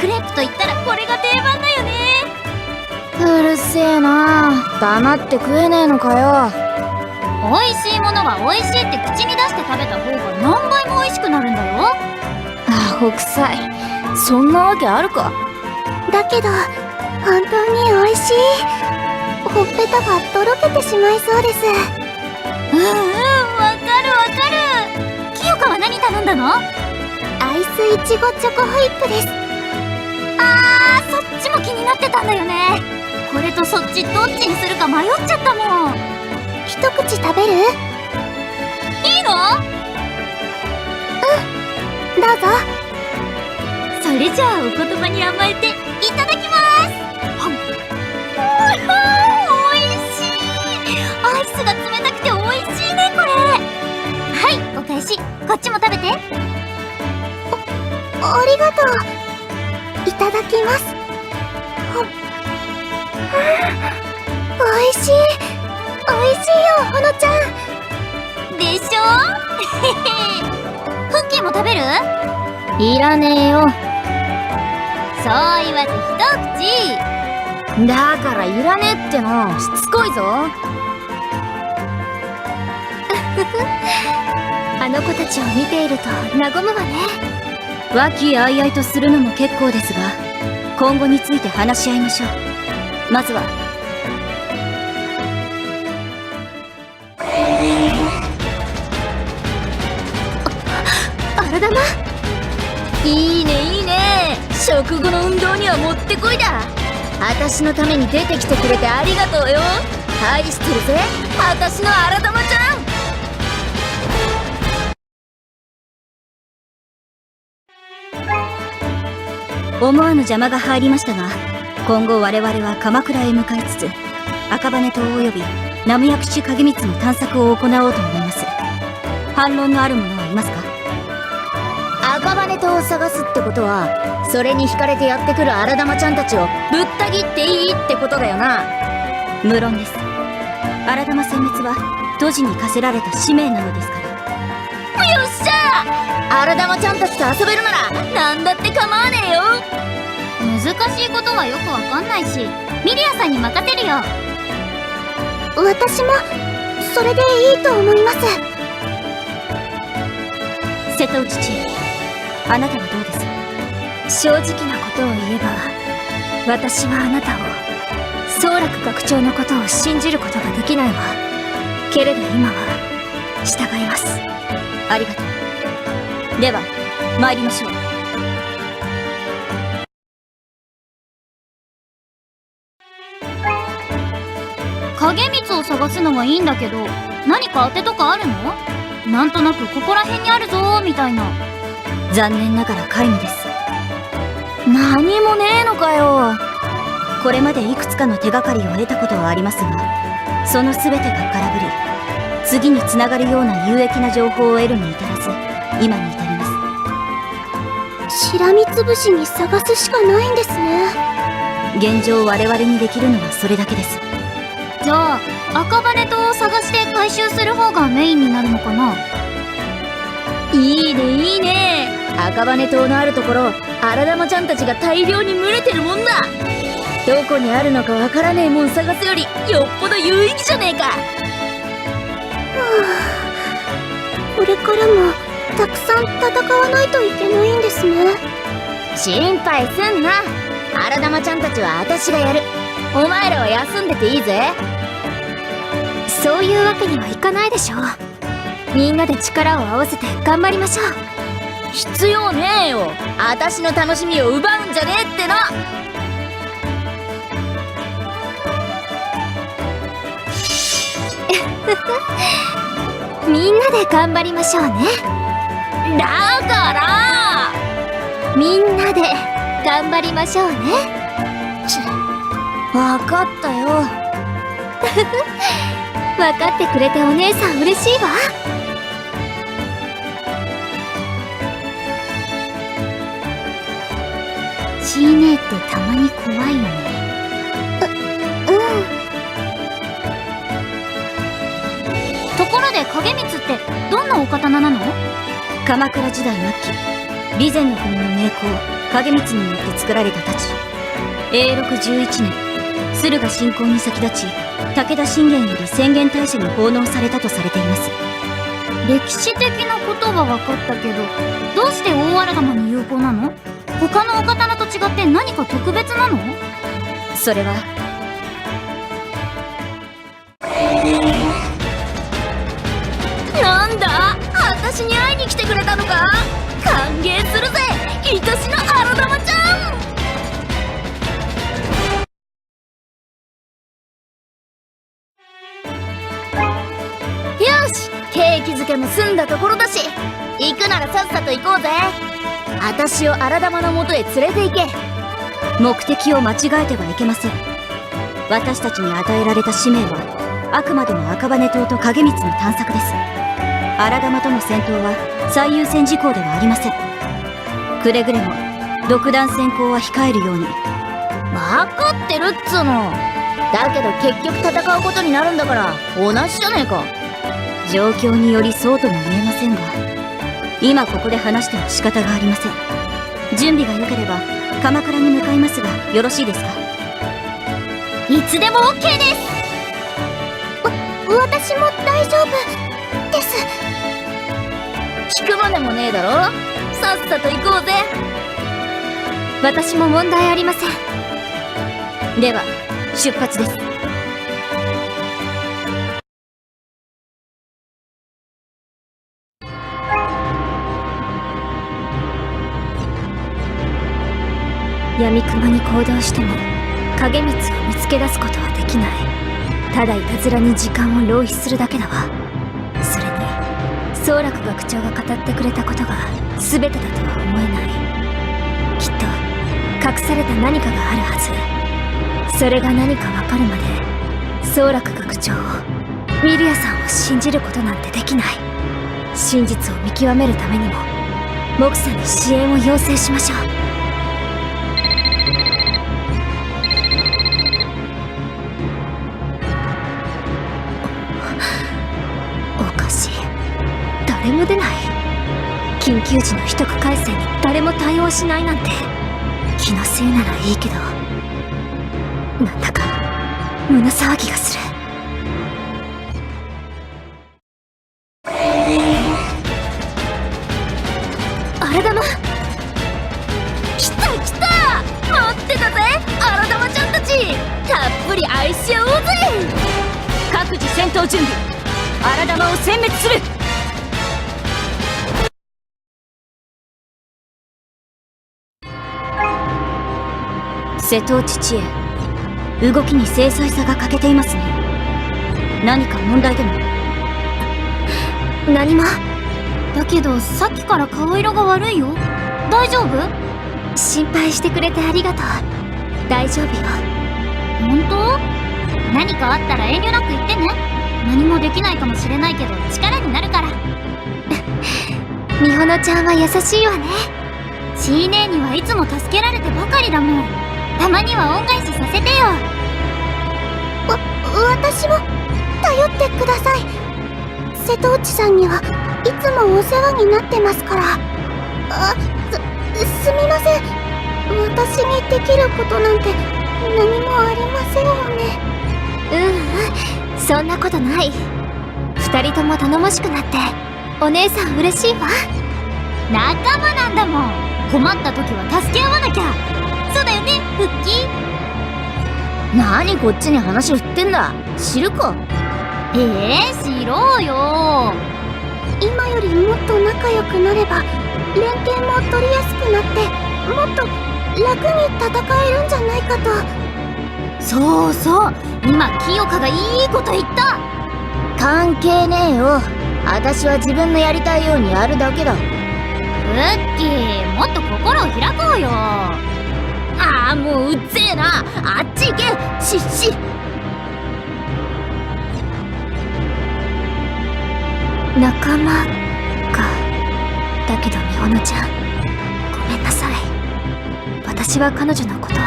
クレープと言ったらこれが定番だよね。うるせえな。黙って食えねえのかよ。美味しいものは美味しいって口に出して食べた方が何倍も美味しくなるんだよ。アホくさい。そんなわけあるか。だけど本当に美味しい。ほっぺたがとろけてしまいそうです。わかるわかる。清香は何頼んだの？アイスいちごチョコホイップです。そっちも気になってたんだよね。これとそっちどっちにするか迷っちゃったもん。一口食べる？いいの？どうぞ。それじゃあお言葉に甘えていただきます。おいしい。アイスが冷たくておいしいねこれ。はい、お返し。こっちも食べて。ありがとう。いただきます。おいしい。おいしいよ、ほのちゃん。でしょクッキーも食べる？いらねえよ。そう言わず一口。だからいらねえっての。しつこいぞ。あの子たちを見ていると和むわね。和気あいあいとするのも結構ですが、今後について話し合いましょう。まずは荒玉。いいねいいね。食後の運動にはもってこいだ。私のために出てきてくれてありがとうよ。愛してるぜ、私の荒玉ちゃん。思わぬ邪魔が入りましたが、今後我々は鎌倉へ向かいつつ、赤羽島及び南無薬師影光の探索を行おうと思います。反論のある者はいますか？赤羽島を探すってことは、それに惹かれてやってくる荒玉ちゃんたちをぶった切っていいってことだよな。無論です。荒玉殲滅は都市に課せられた使命なのですから。よっしゃー。荒玉ちゃんたちと遊べるならなんだって構わねえよ。難しいことはよくわかんないし、ミリアさんに任せるよ。私もそれでいいと思います。瀬戸内知恵、あなたはどうです？正直なことを言えば、私はあなたを、宗楽学長のことを信じることができないわ。けれど今は従います。ありがとう。では参りましょう。影光を探すのはいいんだけど、何か当てとかあるの？なんとなくここら辺にあるぞーみたいな。残念ながら皆無です。何もねえのかよ。これまでいくつかの手がかりを得たことはありますが、その全てが空振り、次につながるような有益な情報を得るに至らず、今に至ります。しらみつぶしに探すしかないんですね。現状我々にできるのはそれだけです。じゃあ赤羽島を探して回収する方がメインになるのかな？いいねいいね。赤羽島のあるところ、荒玉ちゃんたちが大量に群れてるもんだ。どこにあるのかわからねえもん探すよりよっぽど有意義じゃねえか。これからもたくさん戦わないといけないんですね。心配すんな。荒玉ちゃんたちは私がやる。お前らは休んでていいぜ。そういうわけにはいかないでしょう。みんなで力を合わせて頑張りましょう。必要ねえよ。私の楽しみを奪うんじゃねえっての。みんなで頑張りましょうね。だからみんなで頑張りましょうね。わかったよ。分かってくれてお姉さん嬉しいわ。チーネーってたまに怖いよね。ところで影光ってどんなお刀なの？鎌倉時代末期、備前の国の名工影光によって作られた太刀。永禄11年、駿河侵攻に先立ち、武田信玄より宣言大社に奉納されたとされています。歴史的なことは分かったけど、どうして大荒玉に有効なの？他のお刀と違って何か特別なの？それは、なんだ、私に会いに来てくれたのか。歓迎するぜ、愛しの荒玉ちゃん。よし、景気づけも済んだところだし、行くならさっさと行こうぜ。私を荒玉の元へ連れて行け。目的を間違えてはいけません。私たちに与えられた使命は、あくまでも赤羽島と影光の探索です。荒玉との戦闘は最優先事項ではありません。くれぐれも独断専行は控えるように。分かってるっつうの。だけど結局戦うことになるんだから同じじゃねえか。状況によりそうとも言えませんが、今ここで話しても仕方がありません。準備が良ければ鎌倉に向かいますが、よろしいですか？いつでも OK です。私も大丈夫です。聞くまでもねえだろ。さっさと行こうぜ。私も問題ありません。では出発です。闇雲に行動しても影光を見つけ出すことはできない。ただいたずらに時間を浪費するだけだわ。それに宗楽学長が語ってくれたことが全てだとは思えない。きっと隠された何かがあるはず。それが何かわかるまで宗楽学長を、ミリアさんを信じることなんてできない。真実を見極めるためにもモクさんに支援を要請しましょう。誰も出ない。緊急時の秘匿回線に誰も対応しないなんて、気のせいならいいけど、なんだか胸騒ぎがする。荒玉来た来た、待ってたぜ荒玉ちゃんたち。たっぷり愛し合おうぜ。各自戦闘準備。荒玉を殲滅する。瀬戸内知恵、動きに精細さが欠けていますね。何か問題でも？何も。だけどさっきから顔色が悪いよ。大丈夫？心配してくれてありがとう。大丈夫よ。本当？何かあったら遠慮なく言ってね。何もできないかもしれないけど力になるから。美穂ちゃんは優しいわね。ちーねーにはいつも助けられてばかりだもん。たまには恩返しさせてよ。私も頼ってください。瀬戸内さんにはいつもお世話になってますから。すみません。私にできることなんて何もありませんよね。そんなことない。二人とも頼もしくなってお姉さん嬉しいわ。仲間なんだもん。困った時は助け合わなきゃ。そうだよね、フッキー。何こっちに話振ってんだ。知るか。知ろうよ。今よりもっと仲良くなれば連携も取りやすくなって、もっと楽に戦えるんじゃないかと。そうそう、今清香がいいこと言った。関係ねえよ。私は自分のやりたいようにやるだけだ。フッキー、もっと心を開こうよ。ああ、もううっぜえな。あっち行けシッシ。仲間か。だけど美穂ちゃん、ごめんなさい。私は彼女のことを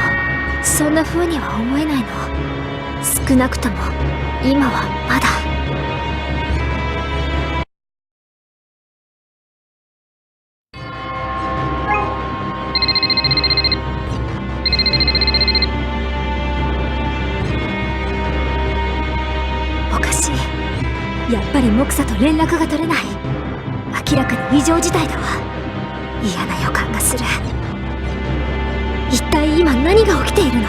そんな風には思えないの。少なくとも今はまだ。やっぱりモクサと連絡が取れない。明らかに異常事態だわ。嫌な予感がする。一体今何が起きているの？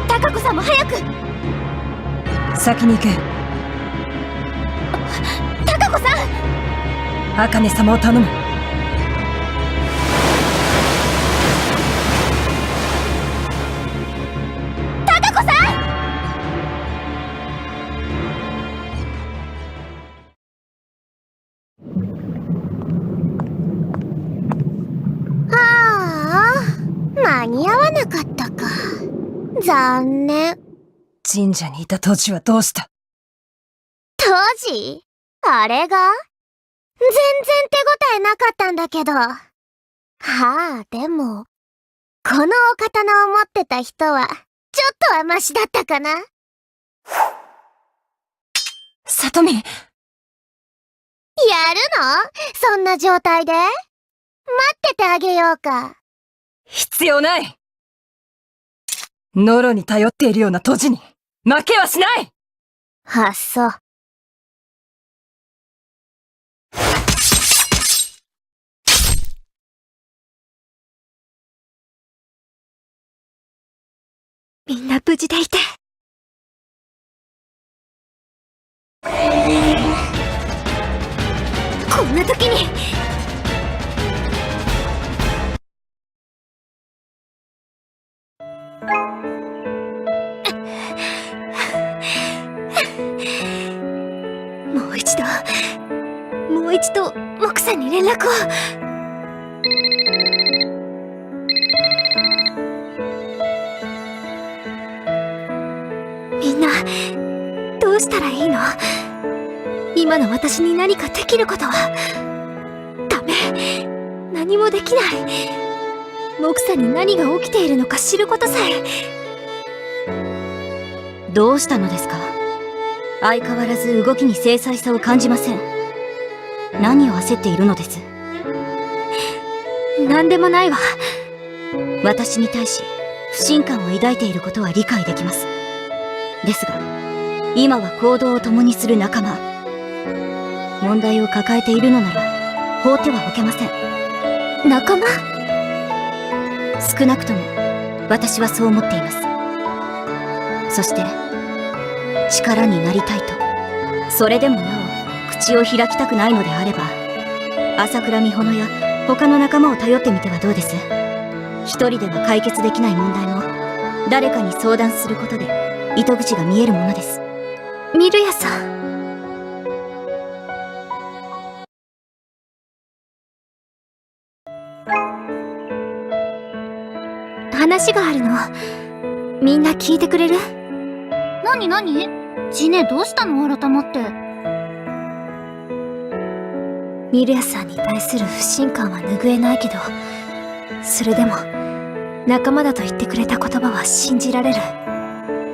貴子さんも早く。先に行け。貴子さん。茜様を頼む。貴子さん。間に合わなかったか。残念。神社にいた当時はどうした？当時？あれが？全然手応えなかったんだけど。でも、このお刀を持ってた人は、ちょっとはマシだったかな。里見！やるの？そんな状態で？待っててあげようか。必要ない！ノロに頼っているような都知に負けはしない！そう。みんな無事でいて。こんな時に。もう一度モクさんに連絡を。みんなどうしたらいいの？今の私に何かできることは？ダメ、何もできない。モクさんに何が起きているのか知ることさえ。どうしたのですか？相変わらず動きに精細さを感じません。何を焦っているのです？何でもないわ。私に対し不信感を抱いていることは理解できます。ですが、今は行動を共にする仲間。問題を抱えているのなら放ってはおけません。仲間？少なくとも私はそう思っています。そして力になりたいと、それでもなお口を開きたくないのであれば、朝倉美穂や他の仲間を頼ってみてはどうです？一人では解決できない問題も誰かに相談することで糸口が見えるものです。ミルヤさん。話があるの。みんな聞いてくれる？何？ジネどうしたの改まって。ミルヤさんに対する不信感は拭えないけど、それでも仲間だと言ってくれた言葉は信じられる。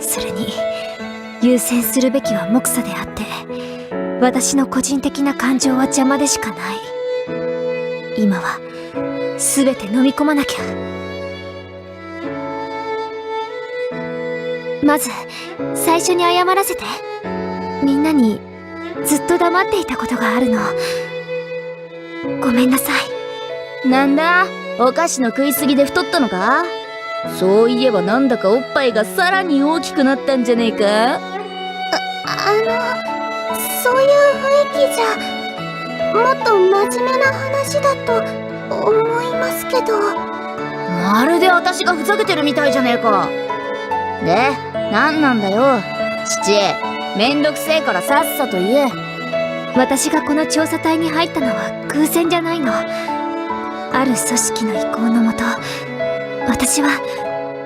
それに優先するべきはモクサであって、私の個人的な感情は邪魔でしかない。今は全て飲み込まなきゃ。まず最初に謝らせて。みんなにずっと黙っていたことがあるの。ごめんなさい。なんだ、お菓子の食いすぎで太ったのか？そういえばなんだかおっぱいがさらに大きくなったんじゃねえか？そういう雰囲気じゃ、もっと真面目な話だと思いますけど。まるで私がふざけてるみたいじゃねえか。で、なんなんだよ。父、めんどくせえからさっさと言え。私がこの調査隊に入ったのは偶然じゃないの。ある組織の意向のもと、私は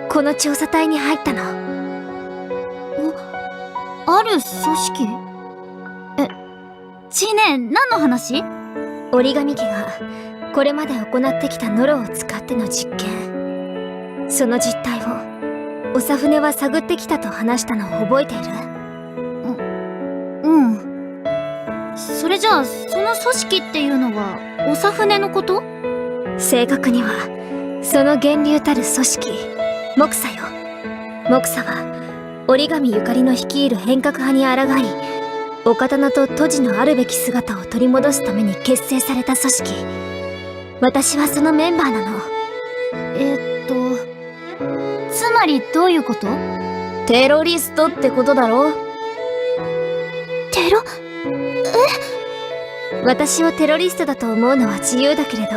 この調査隊に入ったの。ある組織？ジネ、何の話？折紙家がこれまで行ってきたノロを使っての実験、その実態を長船は探ってきたと話したのを覚えている？それじゃあ、その組織っていうのは、長船のこと？正確にはその源流たる組織モクサよ。モクサは折り紙ゆかりの率いる変革派に抗い、お刀と都知のあるべき姿を取り戻すために結成された組織。私はそのメンバーなの。つまりどういうこと？テロリストってことだろ？テロ？私をテロリストだと思うのは自由だけれど、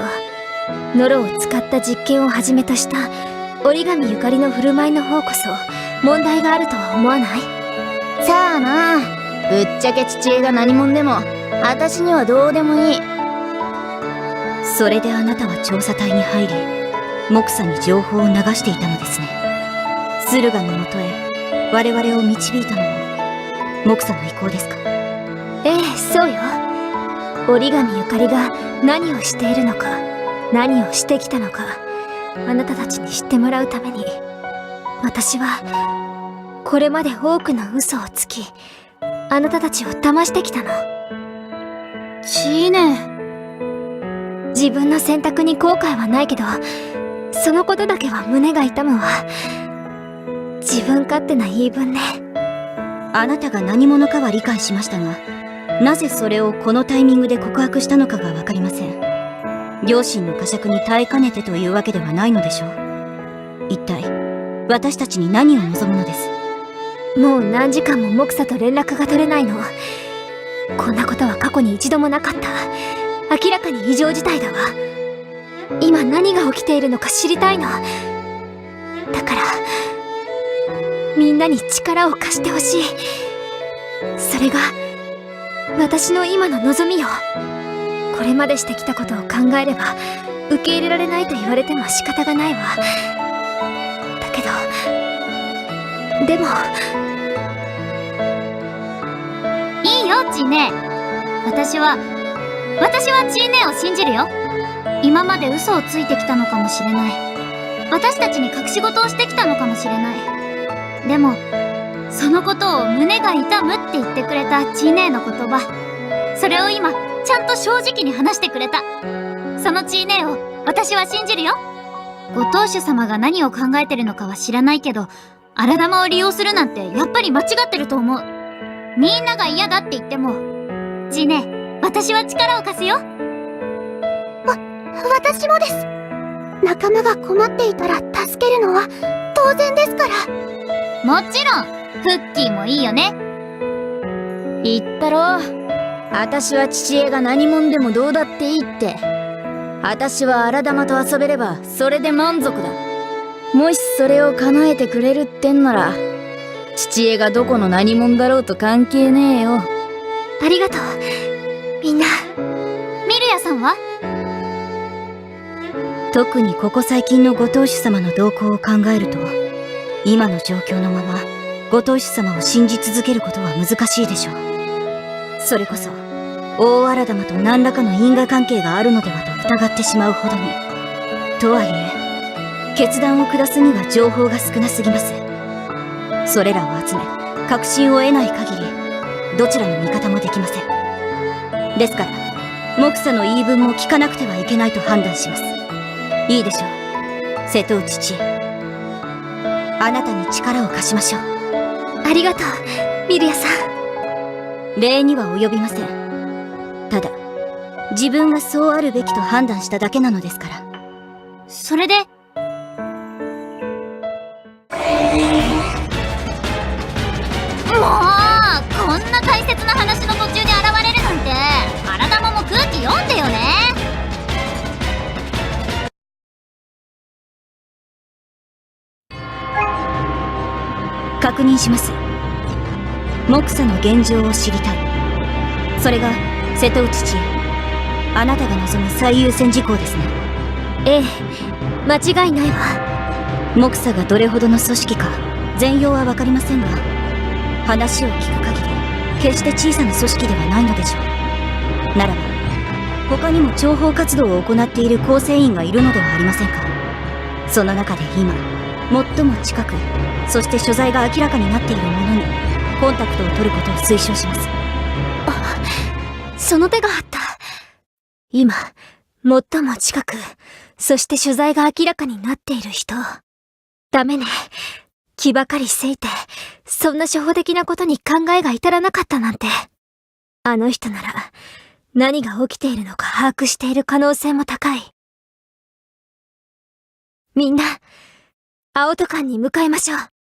ノロを使った実験をはじめとした折り紙ゆかりの振る舞いの方こそ問題があるとは思わない？さあな、ぶっちゃけ父江が何者でも私にはどうでもいい。それであなたは調査隊に入り、モクサに情報を流していたのですね。駿河のもとへ我々を導いたのもモクサの意向ですか？ええ、そうよ。折り紙ゆかりが何をしているのか、何をしてきたのか、あなたたちに知ってもらうために、私はこれまで多くの嘘をつき、あなたたちを騙してきたの。ちーね。自分の選択に後悔はないけど、そのことだけは胸が痛むわ。自分勝手な言い分ね。あなたが何者かは理解しましたが、なぜそれをこのタイミングで告白したのかがわかりません。両親の呵責に耐えかねてというわけではないのでしょう。一体私たちに何を望むのです？もう何時間もモクサと連絡が取れないの。こんなことは過去に一度もなかった。明らかに異常事態だわ。今何が起きているのか知りたいの。だからみんなに力を貸してほしい。それが私の今の望みよ。これまでしてきたことを考えれば受け入れられないと言われても仕方がないわ。だけどでもいいよ、ちーね。私はちーねを信じるよ。今まで嘘をついてきたのかもしれない。私たちに隠し事をしてきたのかもしれない。でも、そのことを胸が痛むって言ってくれたちーねの言葉。それを今、ちゃんと正直に話してくれた。そのちーねを私は信じるよ。ご当主様が何を考えてるのかは知らないけど、荒玉を利用するなんてやっぱり間違ってると思う。みんなが嫌だって言っても、ちーね、私は力を貸すよ。私もです。仲間が困っていたら助けるのは当然ですから。もちろん、フッキーもいいよね。言ったろ。私は父江が何者でもどうだっていいって。私は荒玉と遊べればそれで満足だ。もしそれを叶えてくれるってんなら、父江がどこの何者だろうと関係ねえよ。ありがとうみんな。ミルヤさんは？特にここ最近のご当主様の動向を考えると、今の状況のままご当主様を信じ続けることは難しいでしょう。それこそ大荒玉と何らかの因果関係があるのではと疑ってしまうほどに。とはいえ決断を下すには情報が少なすぎます。それらを集め確信を得ない限りどちらの味方もできません。ですからモクサの言い分も聞かなくてはいけないと判断します。いいでしょう、瀬戸内知恵。あなたに力を貸しましょう。ありがとうミルヤさん。礼には及びません。ただ自分がそうあるべきと判断しただけなのですから。それで、もう、こんな大切な話の途中に現れるなんて、荒玉も空気読んでよね。確認します。モクサの現状を知りたい。それが瀬戸内知恵、あなたが望む最優先事項ですね。ええ、間違いないわ。モクサがどれほどの組織か全容は分かりませんが、話を聞く限り決して小さな組織ではないのでしょう。ならば他にも諜報活動を行っている構成員がいるのではありませんか。その中で今最も近く、そして所在が明らかになっているものにコンタクトを取ることを推奨します。その手があった。今、最も近く、そして所在が明らかになっている人。ダメね。気ばかりせいて、そんな初歩的なことに考えが至らなかったなんて。あの人なら、何が起きているのか把握している可能性も高い。みんな、青戸館に向かいましょう。